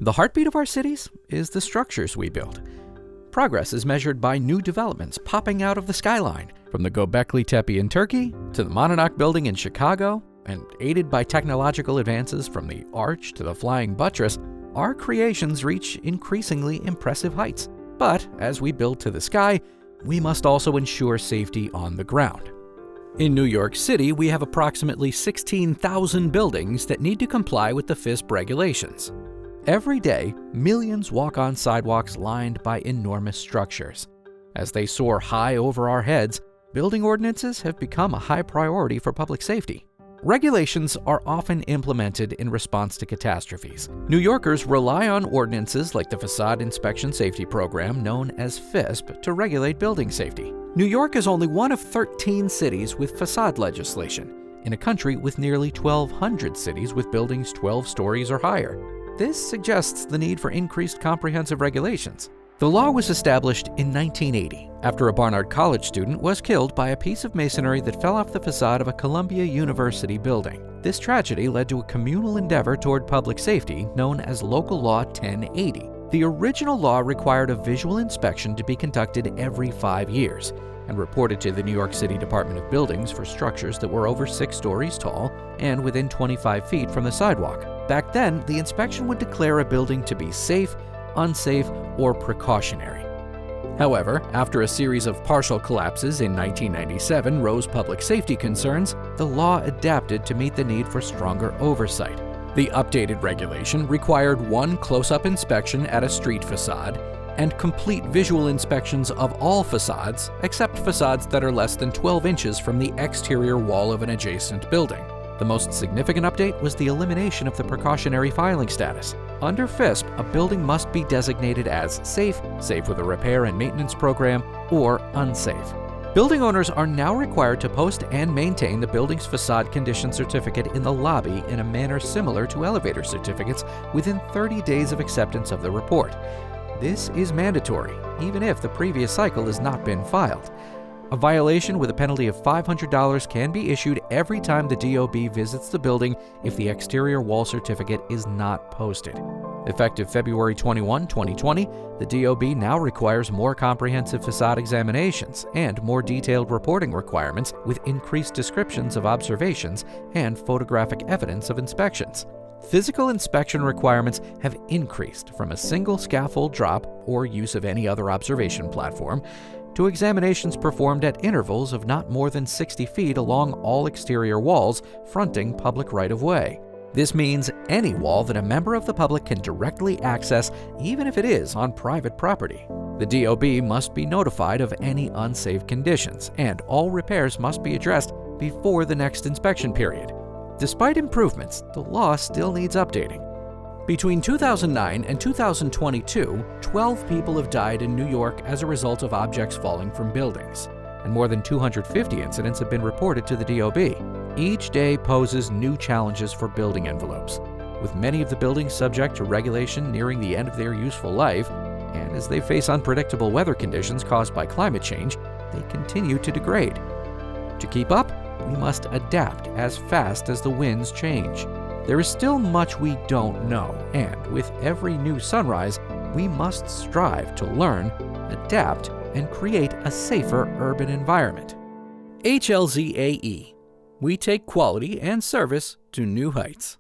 The heartbeat of our cities is the structures we build. Progress is measured by new developments popping out of the skyline, from the Göbekli Tepe in Turkey to the Monadnock Building in Chicago, and aided by technological advances from the arch to the flying buttress, our creations reach increasingly impressive heights. But as we build to the sky, we must also ensure safety on the ground. In New York City, we have approximately 16,000 buildings that need to comply with the FISP regulations. Every day, millions walk on sidewalks lined by enormous structures. As they soar high over our heads, building ordinances have become a high priority for public safety. Regulations are often implemented in response to catastrophes. New Yorkers rely on ordinances like the Facade Inspection Safety Program, known as FISP, to regulate building safety. New York is only one of 13 cities with facade legislation, in a country with nearly 1,200 cities with buildings 12 stories or higher. This suggests the need for increased comprehensive regulations. The law was established in 1980 after a Barnard College student was killed by a piece of masonry that fell off the facade of a Columbia University building. This tragedy led to a communal endeavor toward public safety known as Local Law 1080. The original law required a visual inspection to be conducted every 5 years and reported to the New York City Department of Buildings for structures that were over 6 stories tall and within 25 feet from the sidewalk. Back then, the inspection would declare a building to be safe, unsafe, or precautionary. However, after a series of partial collapses in 1997 rose public safety concerns, the law adapted to meet the need for stronger oversight. The updated regulation required one close-up inspection at a street facade and complete visual inspections of all facades except facades that are less than 12 inches from the exterior wall of an adjacent building. The most significant update was the elimination of the precautionary filing status. Under FISP, a building must be designated as safe, safe with a repair and maintenance program, or unsafe. Building owners are now required to post and maintain the building's facade condition certificate in the lobby in a manner similar to elevator certificates within 30 days of acceptance of the report. This is mandatory, even if the previous cycle has not been filed. A violation with a penalty of $500 can be issued every time the DOB visits the building if the exterior wall certificate is not posted. Effective February 21, 2020, the DOB now requires more comprehensive facade examinations and more detailed reporting requirements with increased descriptions of observations and photographic evidence of inspections. Physical inspection requirements have increased from a single scaffold drop or use of any other observation platform to examinations performed at intervals of not more than 60 feet along all exterior walls fronting public right-of-way. This means any wall that a member of the public can directly access, even if it is on private property. The DOB must be notified of any unsafe conditions, and all repairs must be addressed before the next inspection period. Despite improvements, the law still needs updating. Between 2009 and 2022, 12 people have died in New York as a result of objects falling from buildings, and more than 250 incidents have been reported to the DOB. Each day poses new challenges for building envelopes, with many of the buildings subject to regulation nearing the end of their useful life, and as they face unpredictable weather conditions caused by climate change, they continue to degrade. To keep up, we must adapt as fast as the winds change. There is still much we don't know, and with every new sunrise, we must strive to learn, adapt, and create a safer urban environment. HLZAE. We take quality and service to new heights.